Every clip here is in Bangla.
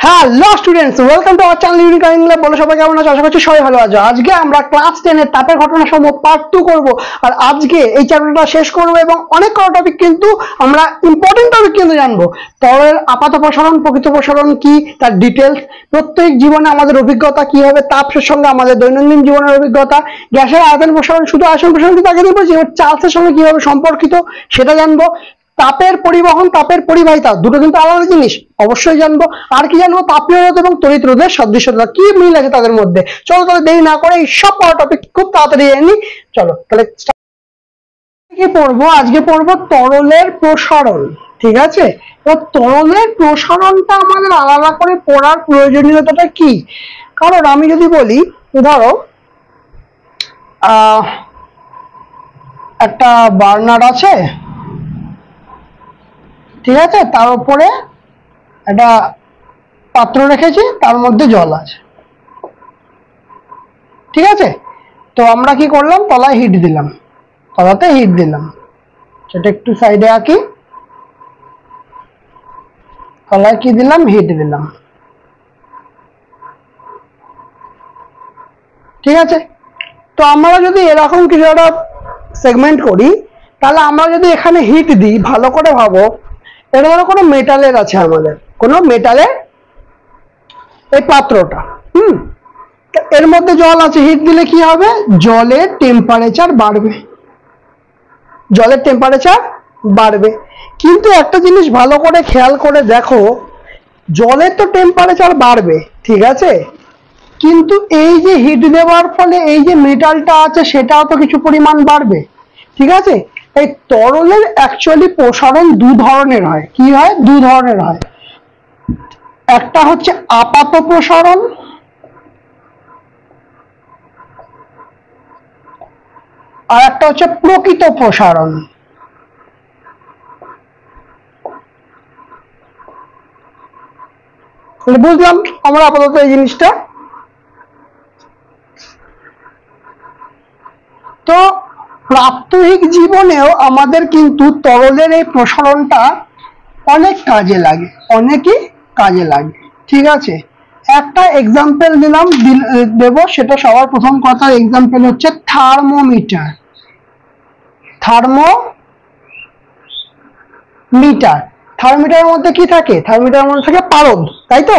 Hello students, welcome to our channel unique English. বলো সবাই কেমন আছো? আশা করছি সবাই ভালো আছো। আজকে আমরা ক্লাস 10 এর তাপের ঘটনা সমূহ পার্ট 2 করব। আর আজকে এই চ্যাপ্টারটা শেষ করব এবং অনেক কটা টপিক কিন্তু আমরা ইম্পর্টেন্ট টপিক কিন্তু জানবো। তরলের আপাত প্রসারণ, প্রকৃত প্রসারণ কি, তার ডিটেলস, প্রত্যেক জীবনে আমাদের অভিজ্ঞতা কি হবে, তাপের সঙ্গে আমাদের দৈনন্দিন জীবনের অভিজ্ঞতা, গ্যাসের আয়তন প্রসারণ, শুধু আয়তন প্রসারণ কিন্তু আগে বলছি, চার্লসের সঙ্গে কিভাবে সম্পর্কিত সেটা জানবো। তাপের পরিবহন, তাপের পরিবাহিতা দুটো কিন্তু আলাদা জিনিস, অবশ্যই জানবো। আর কি জানবো? তাপীয় রোধ এবং তড়িৎ রোধের সাদৃশ্যতা, কি মিল আছে তাদের মধ্যে। চলো তাহলে দেরি না করে এই সব টপিক খুব তাড়াতাড়ি জানি। চলো তাহলে কি পড়বো? আজকে পড়বো তরলের প্রসারণ। ঠিক আছে, তো তরলের প্রসারণটা আমাদের আলাদা করে পড়ার প্রয়োজনীয়তাটা কি? কারণ আমি যদি বলি, ধরো একটা বার্নার আছে, ঠিক আছে, তার উপরে একটা পাত্র রেখেছি, তার মধ্যে জল আছে, ঠিক আছে। তো আমরা কি করলাম, তলায় হিট দিলাম, তলাতে হিট দিলাম, সেটা একটু সাইডে আঁকি। তলায় কি দিলাম? হিট দিলাম, ঠিক আছে। তো আমরা যদি এরকম কিছু একটা সেগমেন্ট করি, তাহলে আমরা যদি এখানে হিট দিই, ভালো করে ভাবো, এটা ধরো কোনো মেটালের আছে, আমাদের কোনো মেটালের এই পাত্রটা, এর মধ্যে জল আছে। হিট দিলে কি হবে? জলের টেম্পারেচার বাড়বে, জলের টেম্পারেচার বাড়বে। কিন্তু একটা জিনিস ভালো করে খেয়াল করে দেখো, জলের তো টেম্পারেচার বাড়বে, ঠিক আছে, কিন্তু এই যে হিট দেওয়ার ফলে এই যে মেটালটা আছে সেটাও তো কিছু পরিমাণ বাড়বে, ঠিক আছে। এই তরলের অ্যাকচুয়ালি প্রসারণ দু ধরনের হয়। কি হয়? দু ধরনের হয়। একটা হচ্ছে আপাত প্রসারণ, আর একটা হচ্ছে প্রকৃত প্রসারণ। বুঝলাম আমরা আপাতত এই জিনিসটা। তো প্রাত্যহিক জীবনেও আমাদের কিন্তু তরলের এই প্রসারণটা অনেক কাজে লাগে, অনেকই কাজে লাগে, ঠিক আছে। একটা এক্সাম্পল দেব, সেটা সবার প্রথম কথা এক্সাম্পল হচ্ছে থার্মোমিটার। থার্মোমিটারের মধ্যে কি থাকে? থার্মোমিটারের মধ্যে থাকে পারদ, তাই তো।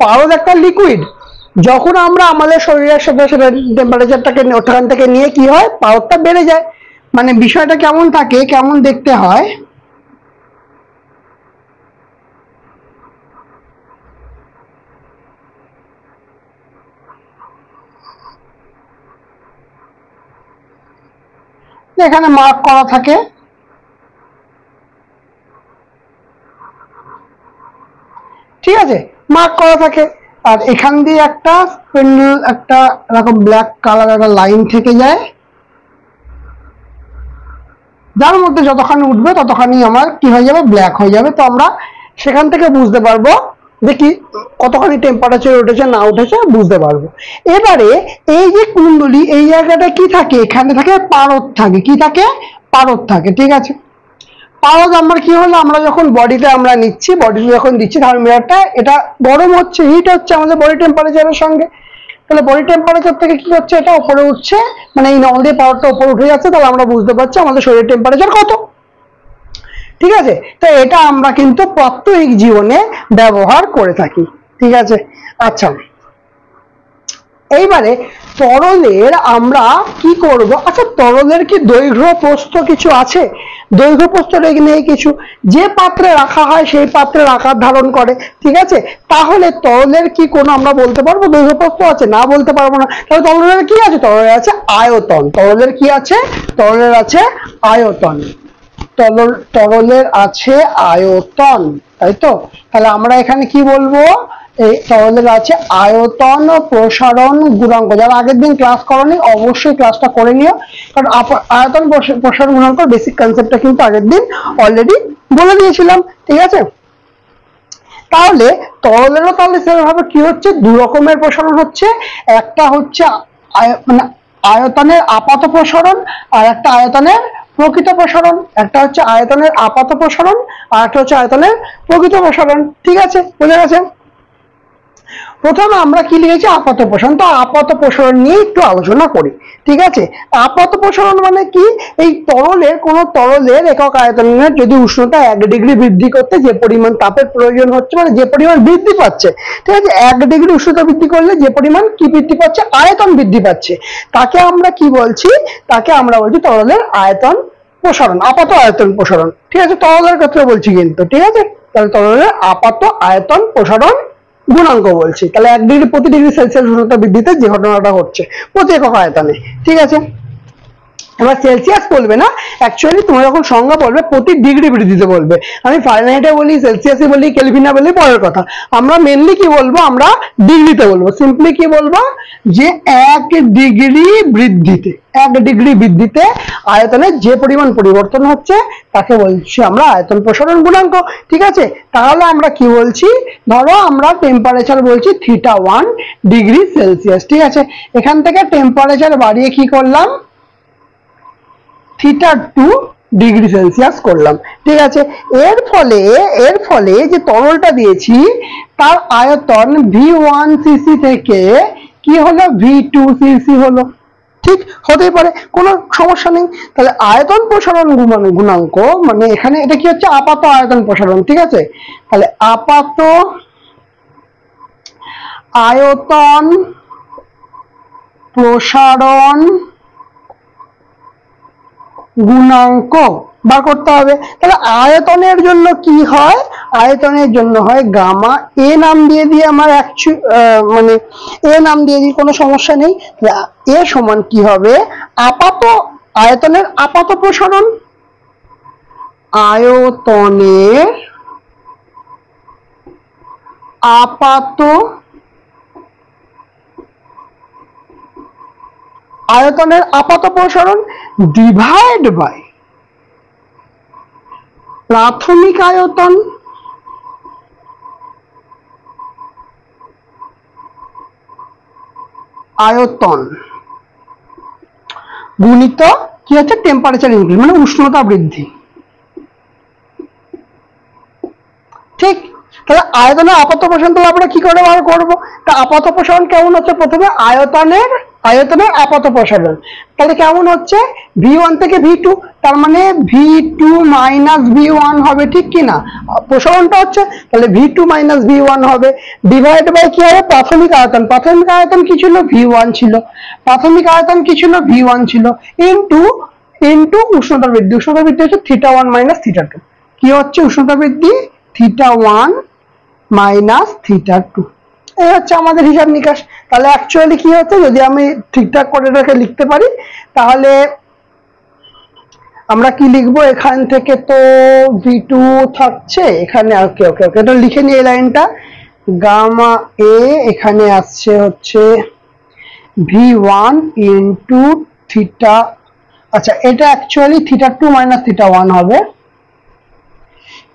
পারদ একটা লিকুইড। যখন আমরা আমাদের শরীরের সাথে সাথে টেম্পারেচারটাকে ওখান থেকে নিয়ে কি হয়? পারদটা বেড়ে যায়। মানে বিষয়টা কেমন থাকে, কেমন দেখতে হয়, এখানে মার্ক করা থাকে, ঠিক আছে, মার্ক করা থাকে। আর এখান দিয়ে একটা স্পিন্ডল, একটা এরকম ব্ল্যাক কালার একটা লাইন থেকে যায়, যার মধ্যে যতখানি উঠবে ততখানি আমার কি হয়ে যাবে? ব্ল্যাক হয়ে যাবে। তো আমরা সেখান থেকে বুঝতে পারবো যে কি কতখানি টেম্পারেচার উঠেছে না উঠেছে বুঝতে পারবো। এবারে এই যে কুণ্ডলী, এই জায়গাটা কি থাকে? এখানে থাকে পারদ থাকে। কি থাকে? পারদ থাকে, ঠিক আছে। পারদ আমার কি হলো, আমরা যখন বডিতে আমরা নিচ্ছি, বডিতে যখন দিচ্ছি থার্মোমিটারটা, এটা গরম হচ্ছে, হিট হচ্ছে আমাদের বডি টেম্পারেচারের সঙ্গে। তাহলে বডি টেম্পারেচার থেকে কি হচ্ছে? এটা উপরে উঠছে, মানে এই নল দিয়ে পাওয়ারটা উপরে উঠে যাচ্ছে। তাহলে আমরা বুঝতে পারছি আমাদের শরীরের টেম্পারেচার কত, ঠিক আছে। তো এটা আমরা কিন্তু প্রাত্যহিক জীবনে ব্যবহার করে থাকি, ঠিক আছে। আচ্ছা, এইবারে তরলের আমরা কি করব? আচ্ছা, তরলের কি দৈর্ঘ্য প্রস্থ কিছু আছে? দৈর্ঘ্য প্রস্থ নেই কিছু। যে পাত্রে রাখা হয় সেই পাত্রের আকার ধারণ করে, ঠিক আছে। তাহলে তরলের কি কোনো আমরা বলতে পারবো দৈর্ঘ্য প্রস্থ আছে? না, বলতে পারবো না। তাহলে তরলের কি আছে? তরলের আছে আয়তন। তরলের কি আছে? তরলের আছে আয়তন। তরলের আছে আয়তন, তাই তো। তাহলে আমরা এখানে কি বলবো? এই তরলের আছে আয়তন প্রসারণ গুণাঙ্ক। যারা আগের দিন ক্লাস করনি অবশ্যই ক্লাসটা করে নিও, কারণ আয়তন প্রসারণ গুণাঙ্ক বেসিক কনসেপ্টটা কিন্তু আগের দিন অলরেডি বলে দিয়েছিলাম, ঠিক আছে। তাহলে তরলেরও তাহলে সেভাবে কি হচ্ছে? দু রকমের প্রসারণ হচ্ছে। একটা হচ্ছে মানে আয়তনের আপাত প্রসারণ, আর একটা আয়তনের প্রকৃত প্রসারণ। একটা হচ্ছে আয়তনের আপাত প্রসারণ, আর একটা হচ্ছে আয়তনের প্রকৃত প্রসারণ, ঠিক আছে, বোঝা গেছে। প্রথমে আমরা কি লিখেছি আপাত প্রসারণ, তো আপাত প্রসারণ নিয়ে একটু আলোচনা করি। ঠিক আছে, আপাত প্রসারণ মানে কি, এই কোন তরলের একক আয়তনের যদি উষ্ণতা 1 ডিগ্রি বৃদ্ধি করতে যে পরিমাণ তাপের প্রয়োজন হচ্ছে, মানে যে পরিমাণ বৃদ্ধি পাচ্ছে, ঠিক আছে, 1 ডিগ্রি উষ্ণতা বৃদ্ধি করলে যে পরিমাণ কি বৃদ্ধি পাচ্ছে, আয়তন বৃদ্ধি পাচ্ছে, তাকে আমরা কি বলছি, তাকে আমরা বলছি তরলের আয়তন প্রসারণ, আপাত আয়তন প্রসারণ। ঠিক আছে, তরলের ক্ষেত্রে বলছি কিন্তু। ঠিক আছে, তাহলে তরলের আপাত আয়তন প্রসারণ গুণাঙ্ক বলছি। তাহলে 1 ডিগ্রি প্রতি ডিগ্রি সেলসিয়াস উষ্ণতা বৃদ্ধিতে যে ঘটনাটা হচ্ছে প্রতি একক আয়তনে। ঠিক আছে, এবার সেলসিয়াস বলবে না, অ্যাকচুয়ালি তুমি যখন সংজ্ঞা বলবে প্রতি ডিগ্রি বৃদ্ধিতে বলবে। আমি ফারেনহাইটে বলি, সেলসিয়াসে বলি, কেলভিনে বলি, পরের কথা। আমরা মেনলি কি বলবো, আমরা ডিগ্রিতে বলবো। সিম্পলি কি বলবো, যে 1 ডিগ্রি বৃদ্ধিতে, 1 ডিগ্রি বৃদ্ধিতে আয়তনের যে পরিমাণ পরিবর্তন হচ্ছে তাকে বলছি আমরা আয়তন প্রসারণ গুণাঙ্ক। ঠিক আছে, তাহলে আমরা কি বলছি, ধরো আমরা টেম্পারেচার বলছি θ1 ডিগ্রি সেলসিয়াস। ঠিক আছে, এখান থেকে টেম্পারেচার বাড়িয়ে কি করলাম, θ2 ডিগ্রি সেলসিয়াস করলাম। ঠিক আছে, এর ফলে যে তরলটা দিয়েছি তার আয়তন V1 cc থেকে কি হলো, V2 cc হলো। ঠিক হতেই পারে, কোনো সমস্যা নেই। তাহলে আয়তন প্রসারণ গুণাঙ্ক মানে এখানে এটা কি হচ্ছে, আপাত আয়তন প্রসারণ। ঠিক আছে, তাহলে আপাত আয়তন প্রসারণ গুণাঙ্ক বার করতে হবে। তাহলে আয়তনের জন্য কি হয়, আয়তনের জন্য হয় গামা এ নাম দিয়ে দিই, আমার মানে এ নাম দিয়ে দিই, কোনো সমস্যা নেই। এ সমান কি হবে, আপাত আয়তনের আপাত প্রসারণ, আয়তনের আপাত প্রসারণ ডিভাইড বাই প্রাথমিক আয়তন গুণিত কি হচ্ছে, টেম্পারেচার ইনক্রিজ মানে উষ্ণতা বৃদ্ধি। ঠিক, তাহলে আয়তনের আপাত প্রসারণ তাহলে আমরা কি করে বার করবো, তা আপাত প্রসারণ কেমন হচ্ছে, প্রথমে আয়তনের আপাত প্রসারণ তাহলে কেমন হচ্ছে, V1 থেকে V2, তার মানে V2 মাইনাস V1 হবে, ঠিক কি না, প্রসারণটা হচ্ছে, তাহলে V2 মাইনাস V1 হবে, ডিভাইড বাই কি হবে, প্রাথমিক আয়তন কি ছিল, V1 ছিল, V1 ছিল, ইনটু উষ্ণতা বৃদ্ধি হচ্ছে θ1 মাইনাস θ2, কি হচ্ছে উষ্ণতা বৃদ্ধি, θ1 মাইনাস θ2। এই হচ্ছে আমাদের হিসাব নিকাশ। তাহলে অ্যাকচুয়ালি কি হচ্ছে, যদি আমি ঠিকঠাক করে এটাকে লিখতে পারি তাহলে আমরা কি লিখবো, এখান থেকে তো V2 থাকছে, এখানে ওকে ওকে ওকে এটা লিখে নিই, এই লাইনটা গামা এ এখানে আসছে হচ্ছে V1 ইনটু থিটা, আচ্ছা এটা অ্যাকচুয়ালি θ2 মাইনাস θ1 হবে,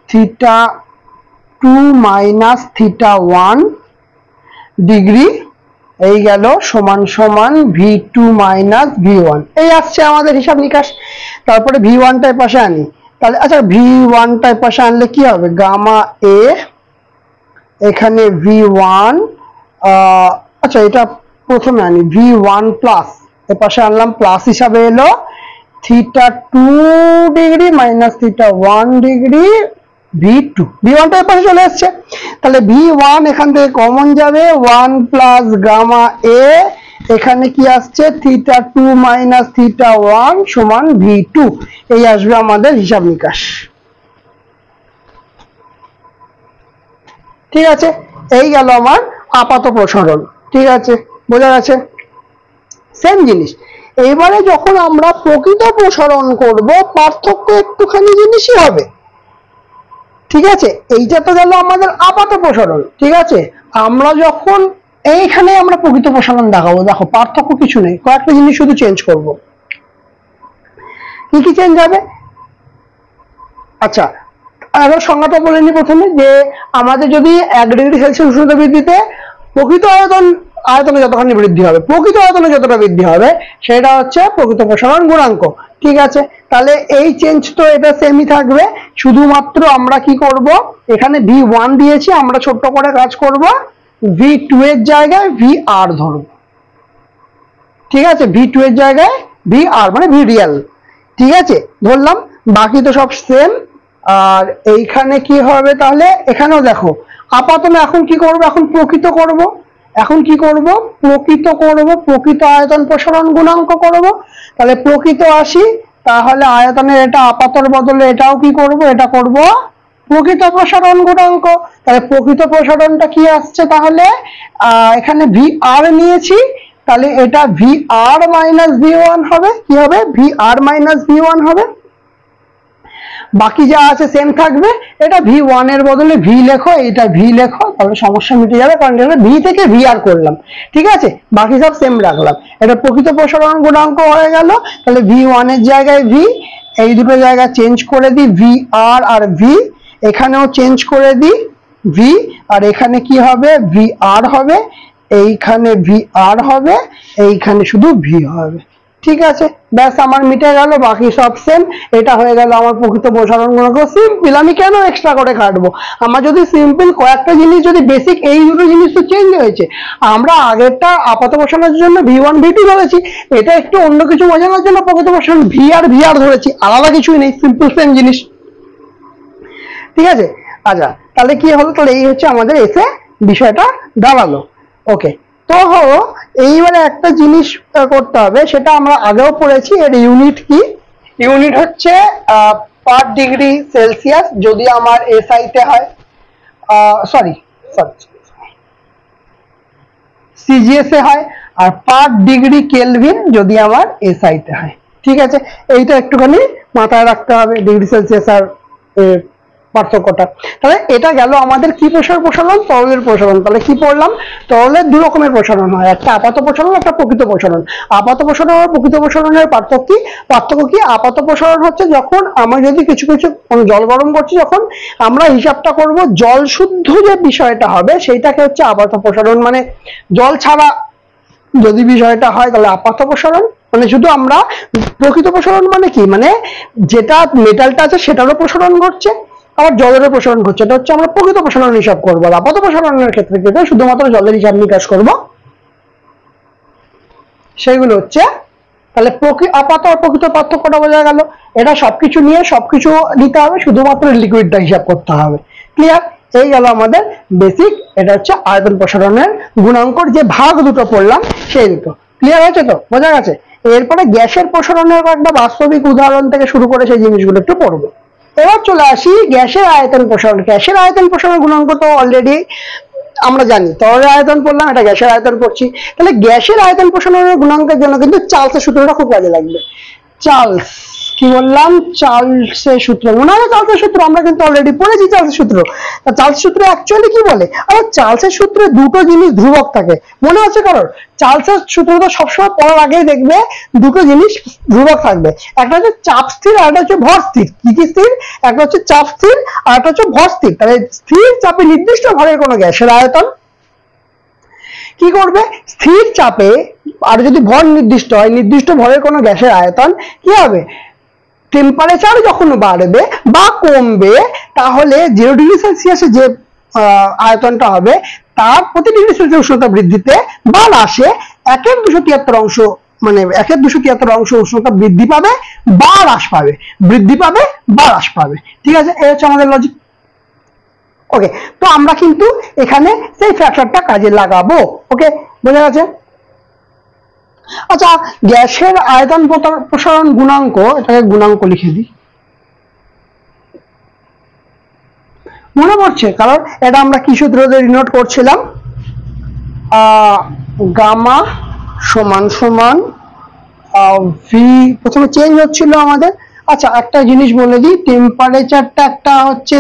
θ2 মাইনাস θ1 ডিগ্রি এই গেল সমান সমান V2 মাইনাস V1, এই আসছে আমাদের হিসাব নিকাশ। তারপরে V1 টার পাশে আনি, তাহলে আচ্ছা V1 টার পাশে আনলে কি হবে, গামা এ এখানে V1, আচ্ছা এটা প্রথমে আনি V1 প্লাস, এর পাশে আনলাম প্লাস হিসাবে এলো θ2 ডিগ্রি মাইনাস θ1 ডিগ্রি V1 টার পাশে চলে আসছে। তাহলে V1 এখান থেকে কমন যাবে, 1 প্লাস গামা এ এখানে কি আসছে, θ2 মাইনাস θ1 সমান V2, এই আসবে আমাদের হিসাব নিকাশ। ঠিক আছে, এই গেল আমার আপাত প্রসারণ। ঠিক আছে, বোঝা গেছে, সেম জিনিস। এবারে যখন আমরা প্রকৃত প্রসারণ করব পার্থক্য একটুখানি জিনিসই হবে। ঠিক আছে, এইটা তো গেল আমাদের আপাত প্রসারণ। ঠিক আছে, আমরা যখন এইখানে আমরা প্রকৃত প্রসারণ দেখাবো, দেখো পার্থক্য কিছু নেই, কয়েকটা জিনিস শুধু চেঞ্জ করব। কি কি চেঞ্জ হবে, আচ্ছা আরো সংজ্ঞাটা বলে নি প্রথমে, যে আমাদের যদি 1 ডিগ্রি সেলসিয়াস উষ্ণতা বৃদ্ধিতে প্রকৃত আয়তনে যতখানি বৃদ্ধি হবে, প্রকৃত আয়তনে যতটা বৃদ্ধি হবে সেটা হচ্ছে প্রকৃত প্রসারণ গুণাঙ্ক। ঠিক আছে, তাহলে এই চেঞ্জ তো এটা সেমই থাকবে, শুধুমাত্র আমরা কি করব, এখানে V1 দিয়েছি, আমরা ছোট্ট করে কাজ করব, V2 এর জায়গায় VR ধরবো, ঠিক আছে, V2 এর জায়গায় VR মানে V রিয়াল, ঠিক আছে, ধরলাম। বাকি তো সব সেম। আর এইখানে কি হবে তাহলে, এখানেও দেখো আপাতত এখন কি করব, এখন প্রকৃত করব। এখন কি করব, প্রকৃত আয়তন প্রসারণ গুণাঙ্ক করব। তাহলে প্রকৃত আসি, তাহলে আয়তনের এটা আপাতর বদলে এটাও কি করব, এটা করব প্রকৃত প্রসারণ গুণাঙ্ক। তাহলে প্রকৃত প্রসারণটা কি আসছে, তাহলে এখানে VR নিয়েছি, তাহলে এটা VR মাইনাস V1 হবে। কি হবে, VR মাইনাস V1 হবে। বাকি যা আছে সেম থাকবে, এটা V1 এর বদলে V লেখো, এটা V লেখো, তাহলে সমস্যা মিটে যাবে, কারণ এটা V থেকে VR করলাম, ঠিক আছে। বাকি সব সেম রাখলাম। এটা প্রকৃত প্রসারণ গুণাঙ্ক হয়ে গেল। তাহলে V1 এর জায়গায় V, এই দুটো জায়গা চেঞ্জ করে দিই, VR আর V, এখানেও চেঞ্জ করে দিই V, আর এখানে কি হবে, VR হবে, এইখানে VR হবে, এইখানে শুধু V হবে, ঠিক আছে। ব্যাস আমার মিটে গেল, বাকি সব সেম। এটা হয়ে গেল আমার প্রকৃত প্রসারণ গুণাঙ্ক। সিম্পল, আমি কেন এক্সট্রা করে কাটবো? আমার যদি সিম্পল কয়েকটা জিনিস যদি বেসিক, এই দুটো জিনিস তো চেঞ্জ হয়েছে। আমরা আগেরটা আপাত প্রসারণের জন্য V1 V2 ধরেছি, এটা একটু অন্য কিছু বোঝানোর জন্য প্রকৃত প্রসারণ VR ধরেছি, আলাদা কিছুই নেই, সিম্পল সেম জিনিস, ঠিক আছে। আচ্ছা, তাহলে কি হলো, তাহলে এই হচ্ছে আমাদের এসে বিষয়টা দাঁড়ালো। ওকে, তো এইবারে একটা জিনিস করতে হবে, সেটা আমরা আগেও পড়েছি। এর ইউনিট কি, ইউনিট হচ্ছে পার ডিগ্রি সেলসিয়াস যদি আমার SI তে হয়, সরি CGS এ হয়, আর পার ডিগ্রি কেলভিন যদি আমার SI তে হয়, ঠিক আছে। এইটা একটুখানি মাথায় রাখতে হবে, ডিগ্রি সেলসিয়াস আর পার্থক্যটা। তাহলে এটা গেল আমাদের কি প্রসারণ, তরলের প্রসারণ। তাহলে কি পড়লাম, তরলের দু রকমের প্রসারণ হয়, একটা আপাত প্রসারণ, একটা প্রকৃত প্রসারণ। আপাত প্রসারণ আর প্রকৃত প্রসারণের পার্থক্য কি? আপাত প্রসারণ হচ্ছে যখন আমরা যদি কিছু জল গরম করছি, যখন আমরা হিসাবটা করব জল শুদ্ধ যে বিষয়টা হবে সেইটাকে হচ্ছে আপাত প্রসারণ, মানে জল ছাড়া যদি বিষয়টা হয় তাহলে আপাত প্রসারণ। মানে শুধু আমরা, প্রকৃত প্রসারণ মানে কি, মানে যেটা মেটালটা আছে সেটারও প্রসারণ ঘটছে, আবার জলেরও প্রসারণ ঘটছে, এটা হচ্ছে আমরা প্রকৃত প্রসারণ হিসাব করবো। আর আপাত প্রসারণের ক্ষেত্রে কিন্তু শুধুমাত্র জলের হিসাব নিকাশ করবো, সেইগুলো হচ্ছে। তাহলে আপাত আর প্রকৃত পার্থক্যটা বোঝা গেল। এটা সবকিছু নিয়ে সবকিছু নিতে হবে, শুধুমাত্র লিকুইডটা হিসাব করতে হবে। ক্লিয়ার? এই গেল আমাদের বেসিক। এটা হচ্ছে আয়তন প্রসারণের গুণাঙ্কর যে ভাগ দুটো পড়লাম সেই দুটো। ক্লিয়ার হয়েছে তো? বোঝা গেছে? এরপরে গ্যাসের প্রসারণের একটা বাস্তবিক উদাহরণ থেকে শুরু করে সেই জিনিসগুলো একটু পড়বো। এবার চলে আসি গ্যাসের আয়তন প্রসারণ। গ্যাসের আয়তন প্রসারণ গুণাঙ্ক তো অলরেডি আমরা জানি, তরলের আয়তন পড়লাম, এটা গ্যাসের আয়তন পড়ছি। তাহলে গ্যাসের আয়তন প্রসারণের গুণাঙ্কের জন্য কিন্তু চার্লসের সূত্রটা খুব কাজে লাগবে। চার্লস, কি বললাম, চার্লসের সূত্র মনে হয়? চার্লসের সূত্র আমরা কিন্তু অলরেডি পড়েছি। চার্লসের সূত্র, চার্লসের সূত্র অ্যাকচুয়ালি কি বলে? আর চার্লসের সূত্রে দুটো জিনিস ধ্রুবক থাকে, মনে আছে কারোর? চার্লসের সূত্রটা সবসময় পড়ার আগেই দেখবে দুটো জিনিস ধ্রুবক থাকবে, একটা হচ্ছে চাপ স্থির আর একটা হচ্ছে ভর স্থির। কি কি স্থির? একটা হচ্ছে চাপ স্থির আর একটা হচ্ছে ভর স্থির। তাহলে স্থির চাপে নির্দিষ্ট ভরের কোনো গ্যাসের আয়তন কি করবে, স্থির চাপে আর যদি ভর নির্দিষ্ট হয়, নির্দিষ্ট ভরের কোনো গ্যাসের আয়তন কি হবে, টেম্পারেচার যখন বাড়বে বা কমবে তাহলে 0 ডিগ্রি সেলসিয়াসে যে আয়তনটা হবে তার প্রতি ডিগ্রি সেলসিয়াস উষ্ণতা বৃদ্ধিতে বা হ্রাসে 1/273 অংশ, মানে 1/273 অংশ উষ্ণতা বৃদ্ধি পাবে বা হ্রাস পাবে, বৃদ্ধি পাবে বা হ্রাস পাবে। ঠিক আছে, এই হচ্ছে আমাদের লজিক। ওকে, তো আমরা কিন্তু এখানে সেই ফ্যাক্টরটা কাজে লাগাবো। ওকে, বোঝা গেছে? আচ্ছা, গ্যাসের আয়তন প্রসারণ গুণাঙ্ক, এটাকে গুণাঙ্ক লিখে দিই, মনে পড়ছে? কারণ এটা আমরা কি সূত্র দিয়ে ডিনোট করছিলাম, গামা সমান সমান ভি, প্রথমে চেঞ্জ হচ্ছিল আমাদের। আচ্ছা, একটা জিনিস বলে দিই, টেম্পারেচারটা একটা হচ্ছে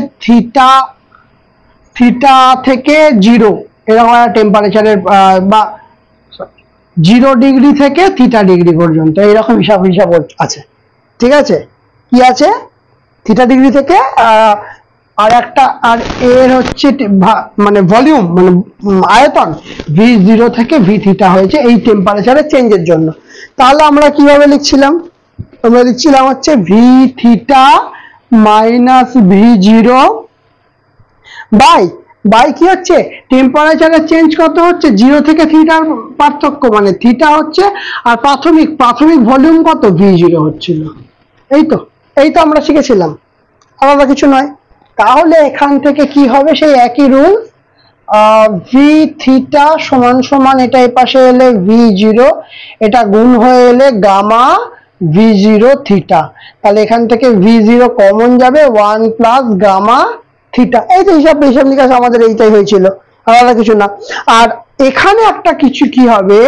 থিটা থেকে 0 এরকম একটা টেম্পারেচারের বা 0 ডিগ্রি থেকে থিটা ডিগ্রি পর্যন্ত এইরকম হিসাব আছে। ঠিক আছে, কি আছে, থিটা ডিগ্রি থেকে আর একটা, আর এর হচ্ছে মানে ভলিউম, মানে আয়তন V0 থেকে V থিটা হয়েছে এই টেম্পারেচারের চেঞ্জের জন্য। তাহলে আমরা কিভাবে লিখছিলাম, আমরা লিখছিলাম হচ্ছে V theta minus V0 bye bye কি হচ্ছে টেম্পারেচারের চেঞ্জ কত হচ্ছে 0 থেকে থিটার পার্থক্য, মানে থিটা হচ্ছে, আর প্রাথমিক ভলিউম কত V0 হচ্ছিল। এই তো আমরা শিখেছিলাম, আলাদা কিছু নয়। তাহলে এখান থেকে কি হবে, সেই একই রুল, ভি থিটা সমান সমান এটা এই পাশে এলে V0, এটা গুণ হয়ে এলে গামা V0 থিটা। তাহলে এখান থেকে V0 কমন যাবে 1 প্লাস গামা থিটা। এই তো হিসাব নিকাশ আমাদের এইটাই হয়েছিল, আলাদা কিছু না। আর এখানে একটা কিছু কি হবে,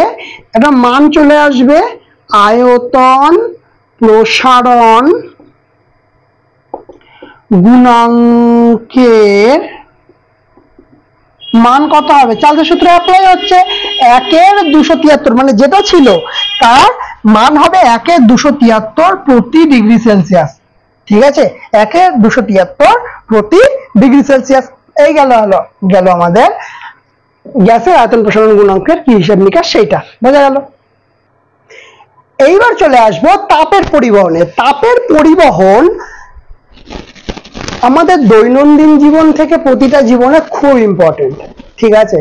একটা মান চলে আসবে, আয়তন প্রসারণ গুণাঙ্কের মান কত হবে, চার্লসের সূত্র অ্যাপ্লাই হচ্ছে 1/273, মানে যেটা ছিল তার মান হবে 1/273 প্রতি ডিগ্রি সেলসিয়াস। ঠিক আছে, 1/273 প্রতি ডিগ্রি সেলসিয়াস। এই গেল আমাদের গ্যাসের আয়তন প্রসারণ গুণাঙ্কের কি হিসাব নিকাশ, সেইটা বোঝা গেল। এইবার চলে আসবো তাপের পরিবহনে। তাপের পরিবহন আমাদের দৈনন্দিন জীবন থেকে প্রতিটা জীবনে খুব ইম্পর্টেন্ট। ঠিক আছে,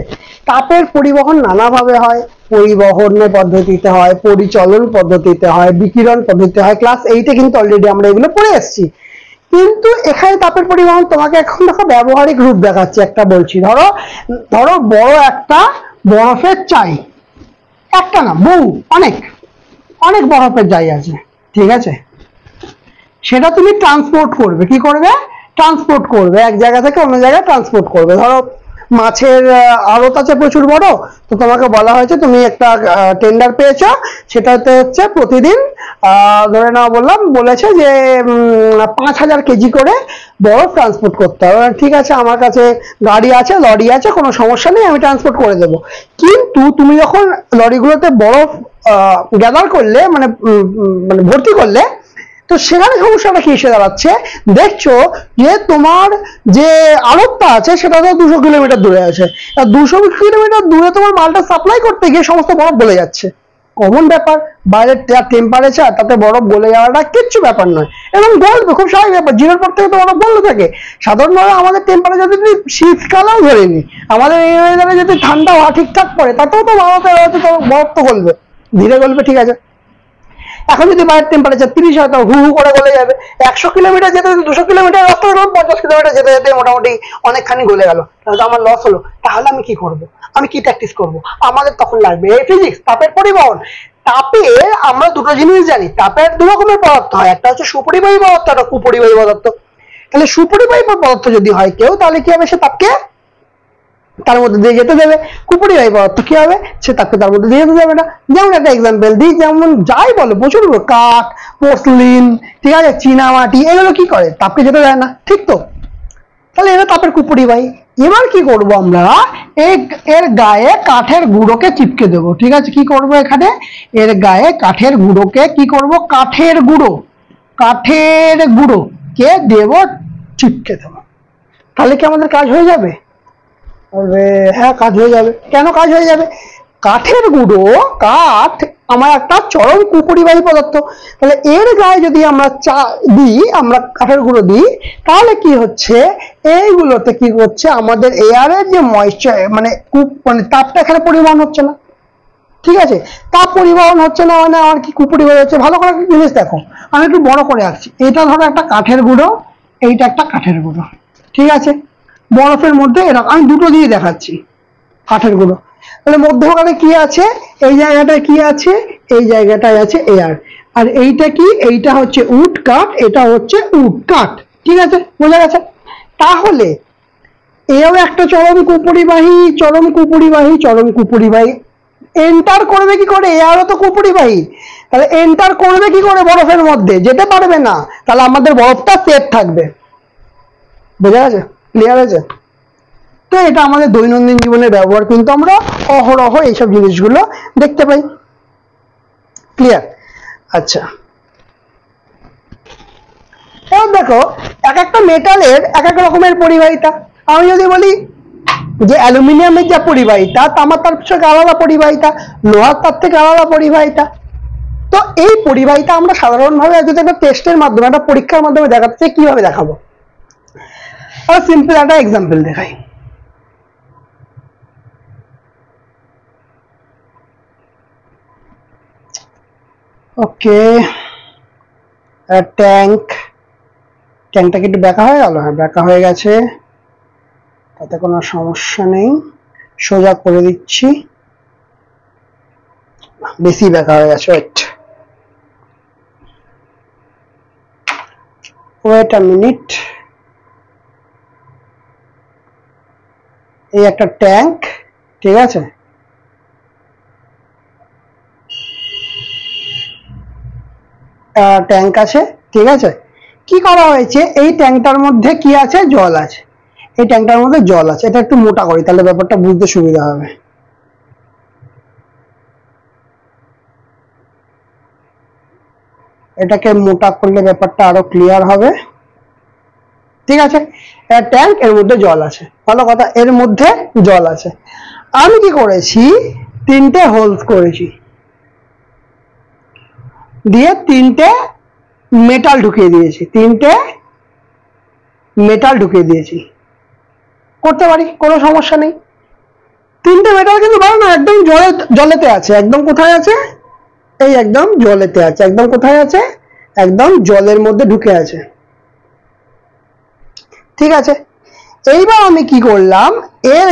তাপের পরিবহন নানাভাবে হয়, পরিবহনের পদ্ধতিতে হয়, পরিচলন পদ্ধতিতে হয়, বিকিরণ পদ্ধতিতে হয়। ক্লাস 8-এ কিন্তু অলরেডি আমরা এগুলো পড়ে এসেছি। কিন্তু এখানে তাপের পরিবহন তোমাকে এখন দেখো ব্যবহারিক রূপ দেখাচ্ছি। একটা বলছি, ধরো বড় একটা বরফের চাই, একটা না বহু অনেক বরফের চাই আছে। ঠিক আছে, সেটা তুমি ট্রান্সপোর্ট করবে, কি করবে, ট্রান্সপোর্ট করবে, এক জায়গা থেকে অন্য জায়গায় ট্রান্সপোর্ট করবে। ধরো মাছের আড়ত আছে প্রচুর বড়, তো তোমাকে বলা হয়েছে তুমি একটা টেন্ডার পেয়েছো, সেটাতে হচ্ছে প্রতিদিন ধরে নাও বলেছে যে 5000 কেজি করে বরফ ট্রান্সপোর্ট করতে হবে। ঠিক আছে, আমার কাছে গাড়ি আছে, লরি আছে, কোনো সমস্যা নেই, আমি ট্রান্সপোর্ট করে দেবো। কিন্তু তুমি যখন লরিগুলোতে বরফ গ্যাদার করলে, মানে ভর্তি করলে, তো সেখানে সমস্যাটা কি এসে দাঁড়াচ্ছে, দেখছো যে তোমার যে আড়তটা আছে সেটা তো 200 কিলোমিটার দূরে আছে। 200 কিলোমিটার দূরে তোমার মালটা সাপ্লাই করতে গিয়ে সমস্ত বরফ গলে যাচ্ছে। কমন ব্যাপার, বাইরের টেম্পারেচার, তাতে বরফ গলে যাওয়াটা কিচ্ছু ব্যাপার নয়, এবং গলবে, খুব স্বাভাবিক ব্যাপার। 0-র পর থেকে তো বরফ গলতে থাকে। সাধারণভাবে আমাদের টেম্পারেচার যদি শীতকালেও ধরে নি, আমাদের এই ওয়েদারে যদি ঠান্ডা হওয়া ঠিকঠাক পড়ে, তাতেও তো বরফ তো গলবে, ধীরে গলবে। ঠিক আছে, এখন যদি বাইরের টেম্পারেচার 30 হয়, তো হু করে গলে যাবে। 100 কিলোমিটার যেতে 200 কিলোমিটার রাস্তা, 50 কিলোমিটার যেতে যেতে মোটামুটি অনেকখানি গলে গেল, তাহলে তো আমার লস হলো। তাহলে আমি কি করব, আমি কি প্র্যাকটিস করব? আমাদের তখন লাগবে এই ফিজিক্স, তাপের পরিবহন। তাপের আমরা দুটো জিনিস জানি, তাপের দু রকমের পদার্থ হয়, একটা হচ্ছে সুপরিবাহী পদার্থ, একটা কুপরিবাহী পদার্থ। তাহলে সুপরিবাহী পদার্থ যদি হয় কেউ, তাহলে কি হবে, সে তাপকে তার মধ্যে দিয়ে যেতে দেবে। কুপরিবাহী পদার্থ কি হবে, সে তাপকে তার মধ্যে দিয়ে যেতে দেবে না। যেমন একটা এক্সাম্পল দিই, যেমন যাই বলো, প্রচুর কাঠ, পোর্সলিন, ঠিক আছে, চীনামাটি, এগুলো কি করে, তাপকে যেতে দেয় না। ঠিক তো, তাহলে এটা তাপের কুপরিবাহী। এবার কি করব আমরা, এর গায়ে কাঠের গুঁড়োকে চিপকে দেবো। ঠিক আছে, কি করব, এখানে এর গায়ে কাঠের গুঁড়োকে কি করব, কাঠের গুঁড়োকে দেব, চিপকে দেবো। তাহলে কি আমাদের কাজ হয়ে যাবে? হ্যাঁ, কাজ হয়ে যাবে। কেন কাজ হয়ে যাবে? কাঠের গুঁড়ো, কাঠ আমার একটা চরম কুপরিবাহী পদার্থ। তাহলে এর গায়ে যদি আমরা আমরা কাঠের গুঁড়ো দিই, তাহলে কি হচ্ছে, এইগুলোতে কি হচ্ছে, আমাদের এয়ারের যে ময়েশ্চার, মানে তাপটা এখানে পরিবহন হচ্ছে না। ঠিক আছে, তাপ পরিবহন হচ্ছে না, মানে আমার কি কুপরিবাহী হচ্ছে। ভালো করে একটা জিনিস দেখো, আমি একটু বড় করে আঁকছি। এটা ধরো একটা কাঠের গুঁড়ো, এইটা একটা কাঠের গুঁড়ো। ঠিক আছে, বরফের মধ্যে এরকম আমি দুটো দিয়ে দেখাচ্ছি, কাঠের গুঁড়ো। তাহলে মধ্যখানে কি আছে, এই জায়গাটায় কি আছে, এই জায়গাটায় আছে এয়ার। আর এইটা কি, এইটা হচ্ছে উড কাঠ, এটা হচ্ছে উড কাঠ। ঠিক আছে, বোঝা গেছে? তাহলে এও একটা চরম কুপরিবাহী এন্টার করবে কি করে, এয়ারও তো কুপরিবাহী। তাহলে এন্টার করবে কি করে বরফের মধ্যে, যেতে পারবে না। তাহলে আমাদের বরফটা সেফ থাকবে। বোঝা গেছে? ক্লিয়ার হয়েছে? তো এটা আমাদের দৈনন্দিন জীবনে ব্যবহার, কিন্তু আমরা অহরহ এইসব জিনিসগুলো দেখতে পাই। ক্লিয়ার? আচ্ছা, এবার দেখো, এক একটা মেটালের এক এক রকমের পরিবাহিতা। আমি যদি বলি যে অ্যালুমিনিয়ামের যা পরিবাহিতা, তামার তার থেকে আলাদা পরিবাহিতা, লোহার তার থেকে আলাদা পরিবাহিতা। তো এই পরিবাহিতা আমরা সাধারণভাবে যদি একটা টেস্টের মাধ্যমে, একটা পরীক্ষার মাধ্যমে দেখাতে চাই, কিভাবে দেখাবো? সিম্পল একটা এক্সাম্পল দেখাই। ওকে, ট্যাঙ্কটা কি একটু ব্যাকা হয়ে গেল? হ্যাঁ, ব্যাকা হয়ে গেছে, তাতে কোনো সমস্যা নেই, সোজা করে দিচ্ছি। বেশি ব্যাকা হয়ে গেছে, ওয়েট আ মিনিট। এই একটা ট্যাঙ্ক, ঠিক আছে, ট্যাঙ্ক আছে, ঠিক আছে। কি করা হয়েছে, এই ট্যাঙ্কটার মধ্যে কি আছে? জল আছে। এই ট্যাঙ্কটার মধ্যে জল আছে। এটা একটু মোটা করি, তাহলে ব্যাপারটা বুঝতে সুবিধা হবে। এটাকে মোটা করলে ব্যাপারটা আরো ক্লিয়ার হবে, ঠিক আছে। ট্যাঙ্ক, এর মধ্যে জল আছে, ভালো কথা, এর মধ্যে জল আছে। আমি কি করেছি, 3টে হোলস করেছি, দিয়ে 3টে মেটাল ঢুকিয়ে দিয়েছি, 3টে মেটাল ঢুকিয়ে দিয়েছি। করতে পারি, কোনো সমস্যা নেই। 3টে মেটাল কিন্তু ভালো না, একদম জলেতে আছে। একদম কোথায় আছে? এই একদম জলেতে আছে। একদম কোথায় আছে? একদম জলের মধ্যে ঢুকে আছে, ঠিক আছে। এইবার আমি কি করলাম, এর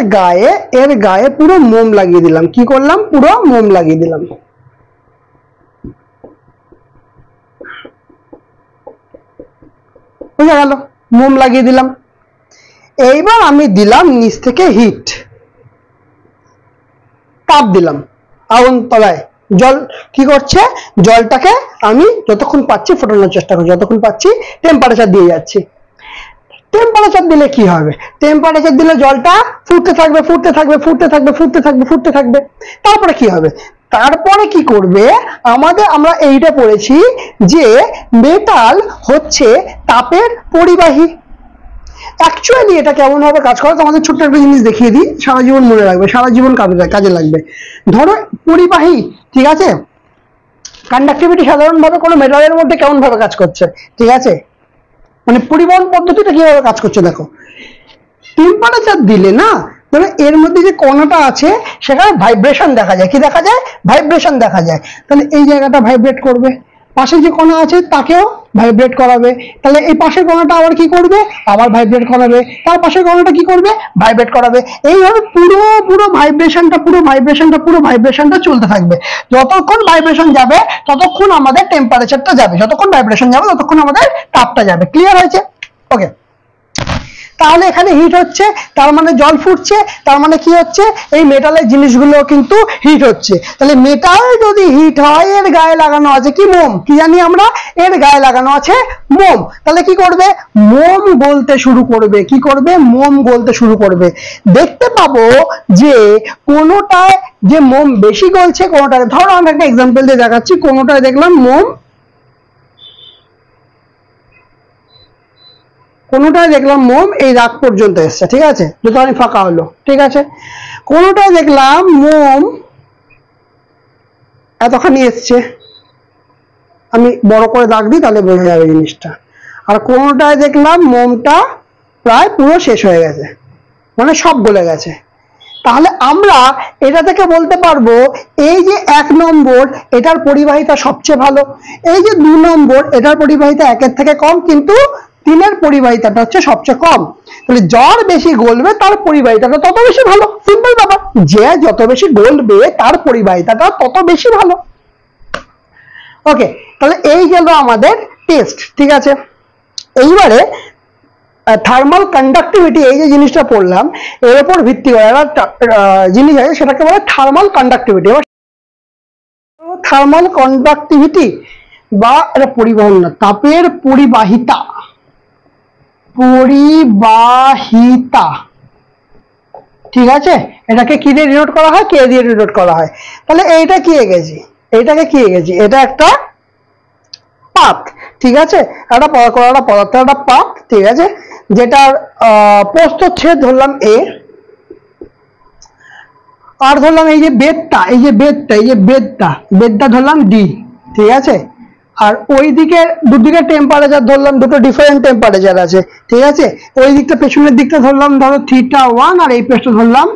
গায়ে পুরো মোম লাগিয়ে দিলাম। কি করলাম? পুরো মোম লাগিয়ে দিলাম। বুঝা গেল? মোম লাগিয়ে দিলাম। এইবার আমি দিলাম নিচ থেকে হিট, তাপ দিলাম আগুন তলায়। জল কি করছে? জলটাকে আমি যতক্ষণ পাচ্ছি ফোটানোর চেষ্টা করছি, যতক্ষণ পাচ্ছি টেম্পারেচার দিয়ে যাচ্ছি। টেম্পারেচার দিলে কি হবে? টেম্পারেচার দিলে জলটা ফুটতে থাকবে, ফুটতে থাকবে, ফুটতে থাকবে, ফুটতে থাকবে, ফুটতে থাকবে। তারপরে কি হবে? তারপরে কি করবে? আমরা এইটা পড়েছি যে মেটাল হচ্ছে তাপের পরিবাহী। অ্যাকচুয়ালি এটা কেমন ভাবে কাজ করে তোমাদের ছোট্ট একটা জিনিস দেখিয়ে দিই, সারা জীবন মনে রাখবে, সারা জীবন কাজে লাগবে। ধরো পরিবাহী, ঠিক আছে, কন্ডাক্টিভিটি সাধারণভাবে কোনো মেটালের মধ্যে কেমন ভাবে কাজ করছে, ঠিক আছে, মানে পরিবহন পদ্ধতিটা কিভাবে কাজ করছে দেখো। টেম্পারেচার দিলে না, ধরো এর মধ্যে যে কণাটা আছে সেখানে ভাইব্রেশন দেখা যায়। কি দেখা যায়? ভাইব্রেশন দেখা যায়। তাহলে এই জায়গাটা ভাইব্রেট করবে, পাশে যে কণা আছে তাকেও ভাইব্রেট করাবে। তাহলে এই পাশের কণাটা আবার কি করবে? আবার ভাইব্রেট করাবে। তার পাশের কণাটা কি করবে? ভাইব্রেট করাবে। এইভাবে পুরো ভাইব্রেশনটা চলতে থাকবে। যতক্ষণ ভাইব্রেশন যাবে ততক্ষণ আমাদের টেম্পারেচারটা যাবে, যতক্ষণ ভাইব্রেশন যাবে ততক্ষণ আমাদের তাপটা যাবে। ক্লিয়ার হয়েছে? ওকে, তাহলে এখানে হিট হচ্ছে, তার মানে জল ফুটছে, তার মানে কি হচ্ছে? এই মেটালের জিনিসগুলো কিন্তু হিট হচ্ছে। তাহলে মেটাল যদি হিট হয়, এর গায়ে লাগানো আছে কি? মোম। কি জানি আমরা? এর গায়ে লাগানো আছে মোম। তাহলে কি করবে? মোম গলতে শুরু করবে। কি করবে? মোম গলতে শুরু করবে। দেখতে পাবো যে কোনোটায় যে মোম বেশি গলছে, কোনোটায়, ধরো আমরা একটা এক্সাম্পল দিয়ে দেখাচ্ছি, কোনোটায় দেখলাম মোম, কোনোটায় দেখলাম মোম এই রাগ পর্যন্ত এসছে, ঠিক আছে, যতখানি ফাঁকা হলো, ঠিক আছে। কোনোটায় দেখলাম মোম এতখানি এসছে, আমি বড় করে দাগ দিই তাহলে বোঝা যাবে জিনিসটা। আর কোনোটায় দেখলাম মোমটা প্রায় পুরো শেষ হয়ে গেছে, মানে সব গলে গেছে। তাহলে আমরা এটা থেকে বলতে পারবো এই যে 1 নম্বর এটার পরিবাহিতা সবচেয়ে ভালো, এই যে 2 নম্বর এটার পরিবাহিতা 1-এর থেকে কম, কিন্তু 3-এর পরিবাহিতাটা হচ্ছে সবচেয়ে কম। তাহলে যার বেশি গলবে তার পরিবাহিতাটা তত বেশি ভালো। সিম্পল ব্যাপার, যে যত বেশি গলবে তার পরিবাহিতাটা তত বেশি ভালো। ওকে, তাহলে এই গেল আমাদের টেস্ট, ঠিক আছে। এইবারে থার্মাল কন্ডাক্টিভিটি, এই যে জিনিসটা পড়লাম এর উপর ভিত্তি করে একটা জিনিস আছে, সেটাকে বলে থার্মাল কন্ডাক্টিভিটি। এবার থার্মাল কন্ডাক্টিভিটি বা এটা পরিবহন না, তাপের পরিবাহিতা, ঠিক আছে। এটাকে কি দিয়ে ডিনোট করা হয়? কে দিয়ে ডিনোট করা হয়। তাহলে এইটা কি এঁকেছি? এইটাকে কি এঁকেছি? এটা একটা পাত, ঠিক আছে, একটা পদার্থ, একটা পাত, ঠিক আছে, যেটার প্রস্থচ্ছেদ ধরলাম এ, আর ধরলাম এই যে বেদটা ধরলাম ডি, ঠিক আছে। আর ওই দিকে দুদিকে টেম্পারেচার ধরলাম, দুটো ডিফারেন্ট টেম্পারেচার আছে, ঠিক আছে। ওই দিকটা পেছনের দিকটা ধরলাম ধরো θ1, আর এই পাশটা ধরলাম,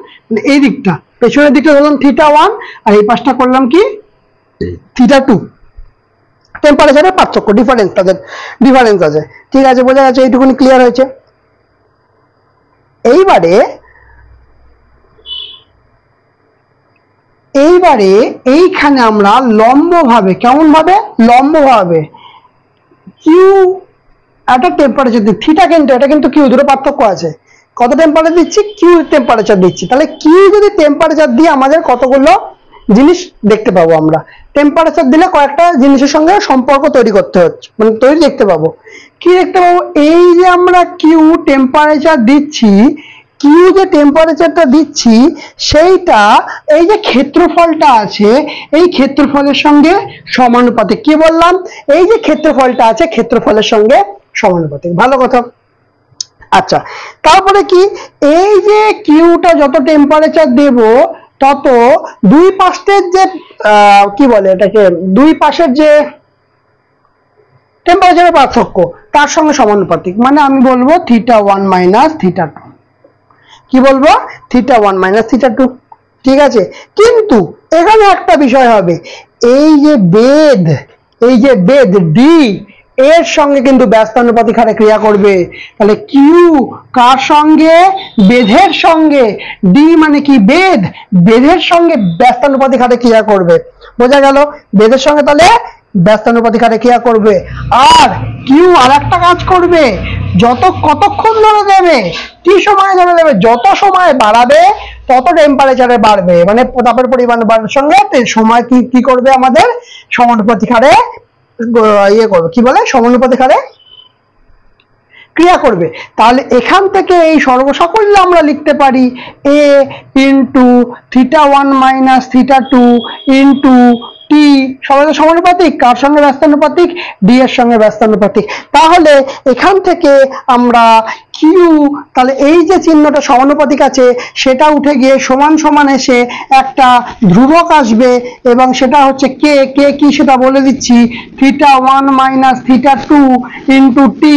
এই দিকটা পেছনের দিকটা ধরলাম θ1, আর এই পাশটা করলাম কি? θ2, টেম্পারেচারের পার্থক্য, ডিফারেন্স, তাদের ডিফারেন্স আছে। ঠিক আছে, বোঝা গেছে, এইটুকুনি ক্লিয়ার হয়েছে। এইবারে এইখানে আমরা লম্বভাবে, কেমন ভাবে, লম্বভাবে কিউ একটা টেম্পারেচার দিচ্ছি, থিটা কিন্তু, এটা কিন্তু কিউ, দুটো পার্থক্য আছে। কত টেম্পারেচার দিচ্ছি, কিউ টেম্পারেচার দিচ্ছি। তাহলে কিউ যদি টেম্পারেচার দিয়ে আমাদের কতগুলো জিনিস দেখতে পাবো আমরা। টেম্পারেচার দিলে কয়েকটা জিনিসের সঙ্গে সম্পর্ক তৈরি করতে হচ্ছে, মানে তৈরি দেখতে পাবো। কি দেখতে পাবো, এই যে আমরা কিউ টেম্পারেচার দিচ্ছি, কিউ যে টেম্পারেচারটা দিচ্ছি সেইটা এই যে ক্ষেত্রফলটা আছে এই ক্ষেত্রফলের সঙ্গে সমানুপাতিক। কি বললাম, এই যে ক্ষেত্রফলটা আছে ক্ষেত্রফলের সঙ্গে সমানুপাতিক। ভালো কথা। আচ্ছা, তারপরে কি, এই যে কিউটা যত টেম্পারেচার দেব তত দুই পাশের যে কি বলে এটাকে, দুই পাশের যে টেম্পারেচারের পার্থক্য তার সঙ্গে সমানুপাতিক। মানে আমি বলবো θ1 মাইনাস θ2। কি বলবো, θ1 মাইনাস θ2। ঠিক আছে, কিন্তু এখানে একটা বিষয় হবে, এই যে বেদ ডি এর সঙ্গে কিন্তু ব্যস্তানুপাতিক হারে ক্রিয়া করবে। তাহলে কিউ কার সঙ্গে, বেধের সঙ্গে, ডি মানে কি বেধের সঙ্গে ব্যস্তানুপাতিক হারে ক্রিয়া করবে। বোঝা গেল, বেধের সঙ্গে তাহলে ব্যস্তানুপাতিক হারে ক্রিয়া করবে। আর কিউ আর একটা কাজ করবে, কতক্ষণ ধরে দেবে, কি সময় ধরে দেবে, যত সময় বাড়াবে তত টেম্পারেচারে বাড়বে, মানে তাপের পরিমাণ বাড়ার সঙ্গে সময় কি করবে, আমাদের সমানুপাতিক হারে ইয়ে করবে, কি বলে, সমানুপাতিক হারে ক্রিয়া করবে। তাহলে এখান থেকে এই সর্বসাকল্যে আমরা লিখতে পারি a ইন্টু θ1 মাইনাস θ2 ইন্টু টি, সবাই সমানুপাতিক, কার সঙ্গে ব্যস্তানুপাতিক, ডি এর সঙ্গে ব্যস্তানুপাতিক। তাহলে এখান থেকে আমরা কিউ, তাহলে এই যে চিহ্নটা সমানুপাতিক আছে সেটা উঠে গিয়ে সমান সমান এসে একটা ধ্রুবক আসবে, এবং সেটা হচ্ছে কে কি সেটা বলে দিচ্ছি, θ1 minus θ2 into T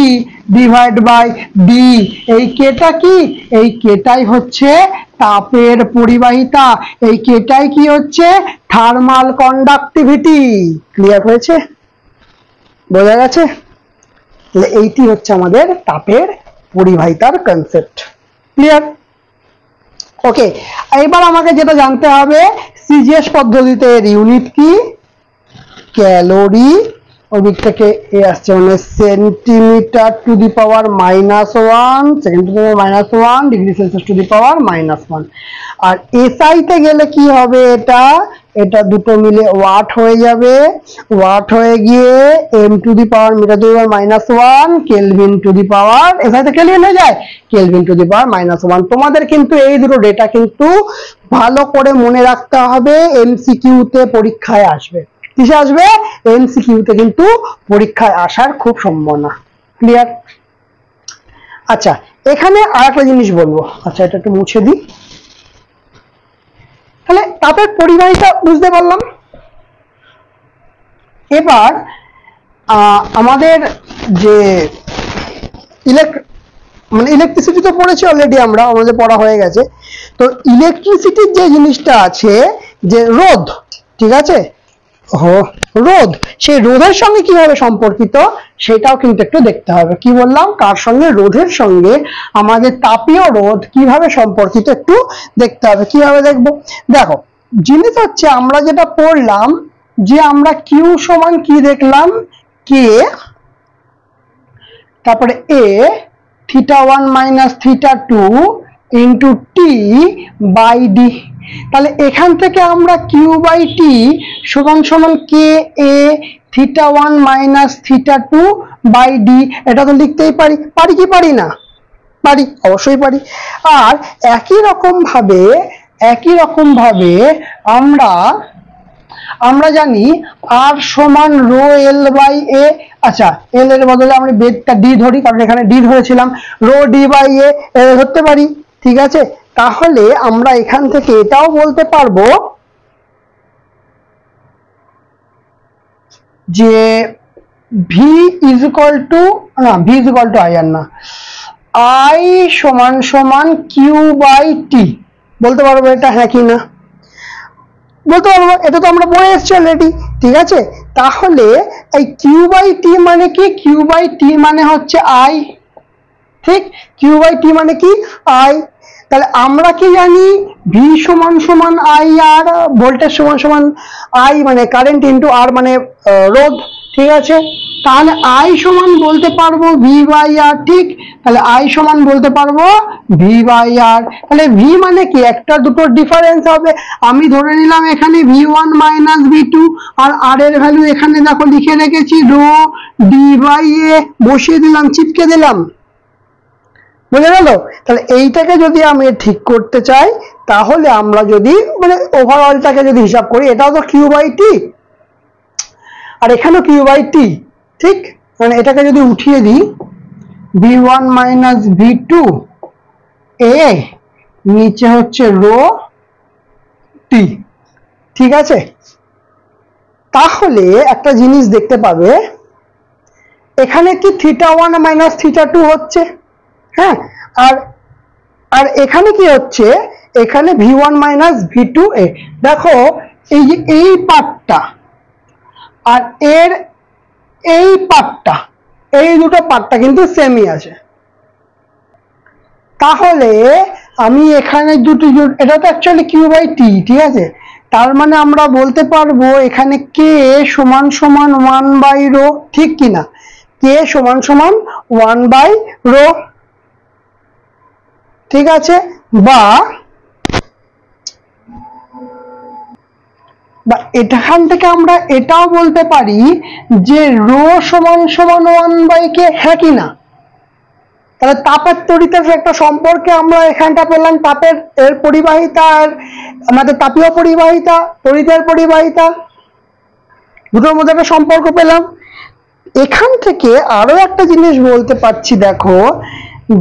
divide by D. এই কেটা কি, এই কেটাই হচ্ছে তাপের পরিবাহিতা, এই কেটাই কি হচ্ছে থার্মাল কন্ডাক্টিভিটি। ক্লিয়ার হয়েছে, বোঝা গেছে? এইটি হচ্ছে আমাদের তাপের পরিবাহিতার কনসেপ্ট। ক্লিয়ার? ওকে, এবার আমাকে যেটা জানতে হবে, সিজিএস পদ্ধতিতে এর ইউনিট কি, ক্যালোরি, ওদিক থেকে এ আসছে মানে centimetre to the power -1, second to the power -1, degree Celsius to the power -1। আর এসআই তে গেলে কি হবে, এটা দুটো মিলে ওয়াট হয়ে যাবে, ওয়াট হয়ে গিয়ে M to the power metre to the power -1, kelvin to the power, SI তে কেলভিন হয়ে যায়, কেলভিন টু দি পাওয়ার -1। তোমাদের কিন্তু এই দুটো ডেটা কিন্তু ভালো করে মনে রাখতে হবে, এমসিকিউ তে পরীক্ষায় আসবে। কিসে আসবে, এমসিকিউ তে কিন্তু পরীক্ষায় আসার খুব সম্ভাবনা। ক্লিয়ার? আচ্ছা, এখানে আরেকটা জিনিস বলবো, আচ্ছা এটা একটু মুছে দিই। তাহলে তাপের পরিবাহিতা বুঝতে পারলাম। এবার আমাদের যে ইলেকট্রিসিটি তো পড়েছি অলরেডি, আমাদের পড়া হয়ে গেছে। তো ইলেকট্রিসিটির যে জিনিসটা আছে, যে রোধ, ঠিক আছে, রোধ, সেই রোধের সঙ্গে কিভাবে সম্পর্কিত সেটাও কিন্তু একটু দেখতে হবে। কি বললাম, কার সঙ্গে, রোধের সঙ্গে আমাদের তাপীয় রোধ কিভাবে সম্পর্কিত একটু দেখতে হবে। কিভাবে দেখবো, দেখো জিনিস হচ্ছে আমরা যেটা পড়লাম, যে আমরা কিউ সমান কি দেখলাম, কে, তারপরে A θ1 minus θ2 into T by D. তাহলে এখান থেকে আমরা কিউ বাই টি সমান সমান K A θ1 minus θ2 by D, এটা তো লিখতেই পারি কি পারি না, পারি, অবশ্যই পারি। আর একই রকম ভাবে আমরা জানি আর সমান রো এল বাই এ। আচ্ছা, এল এর বদলে আমরা বেদটা ডি ধরি, কারণ এখানে ডি ধরেছিলাম, রো ডি বাই এ ধরতে পারি। ঠিক আছে, তাহলে আমরা এখান থেকে এটাও বলতে পারবো যে V is equal to I, আর না, আই সমান সমান কিউ বাই টি। বলতে পারবো এটা, হ্যাঁ কি না বলতে পারবো, এটা তো আমরা পড়ে এসেছি অলরেডি। ঠিক আছে, তাহলে এই কিউ বাই টি মানে কি? কিউ বাই টি মানে হচ্ছে আই, ঠিক? কিউ বাই টি মানে কি? আই। তাহলে আমরা কি জানি? ভি সমান সমান আই আর ভোল্টেজ সমান সমান আই, মানে কারেন্ট ইন্টু আর মানে রোধ, ঠিক আছে? তাহলে আই সমান বলতে পারবো ভি বাই আর, ঠিক? তাহলে আই সমান বলতে পারবো ভি বাই আর। তাহলে ভি মানে কি? একটা দুটোর ডিফারেন্স হবে। আমি ধরে নিলাম এখানে V one minus V two, আর আর এর ভ্যালু এখানে দেখো লিখে রেখেছি রো ডি বাই এ, বসিয়ে দিলাম, চিপকে দিলাম, বুঝে গেল? তাহলে এইটাকে যদি আমি ঠিক করতে চাই, তাহলে আমরা যদি মানে ওভারঅলটাকে যদি হিসাব করি, এটাও তো কিউ বাই টি আর এখানেও কিউ বাই টি, ঠিক? মানে এটাকে যদি উঠিয়ে দিই V one minus V two এ, নিচে হচ্ছে রো টি, ঠিক আছে? তাহলে একটা জিনিস দেখতে পাবে, এখানে কি theta one minus theta two হচ্ছে, হ্যাঁ? আর আর এখানে কি হচ্ছে? এখানে V one minus V two এ। দেখো এই যে এই পার্টটা আর এর এই পার্টটা, এই দুটো পার্টটা কিন্তু সেমই আছে। তাহলে আমি এখানে দুটি, এটা তো অ্যাকচুয়ালি কিউ বাই টি, ঠিক আছে? তার মানে আমরা বলতে পারবো এখানে কে সমান সমান ওয়ান বাই রো, ঠিক কিনা? কে সমান সমান ওয়ান বাই রো, ঠিক আছে? বা এখান থেকে আমরা এটাও বলতে পারি যে রো সমান সমান ওয়ান বাই কে, হ্যাঁ কিনা? তাহলে তাপের তড়িতের একটা সম্পর্কে আমরা এখানটা পেলাম, তাপের এর পরিবাহিতা আর আমাদের তাপীয় পরিবাহিতা, তড়িতের পরিবাহিতা, দুটোর মধ্যে একটা সম্পর্ক পেলাম। এখান থেকে আরো একটা জিনিস বলতে পারছি, দেখো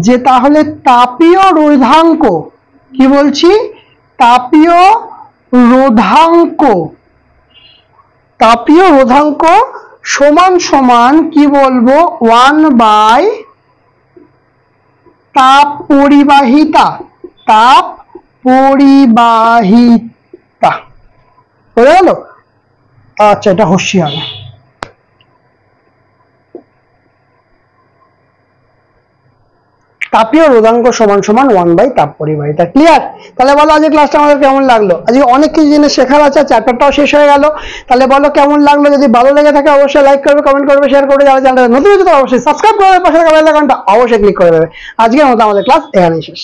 যে তাহলে তাপীয় রোধাঙ্ক, কি বলছি? তাপীয় রোধাঙ্ক, তাপীয় রোধাঙ্ক সমান সমান কি বলবো? ওয়ান বাই তাপ পরিবাহিতা, তাপ পরিবাহিতা, হয়ে গেল? আচ্ছা, এটা হুঁশিয়ার। তাপীয় রোধাঙ্ক সমান সমান ওয়ান বাই তাপ পরিবাহিতা, ক্লিয়ার? তাহলে বলো আজকে ক্লাসটা আমাদের কেমন লাগলো? আজকে অনেক কিছু জিনিস শেখার আছে, চ্যাপ্টারটাও শেষ হয়ে গেল। তাহলে বলো কেমন লাগলো? যদি ভালো লেগে থাকে অবশ্যই লাইক করবে, কমেন্ট করবে, শেয়ার করবে। যারা চ্যানেলটা নতুন হচ্ছে তারা অবশ্যই সাবস্ক্রাইব করবে, পাশে থাকা বেল আইকনটা অবশ্যই ক্লিক করে দেবে। আজকের মতো আমাদের ক্লাস এখানেই শেষ।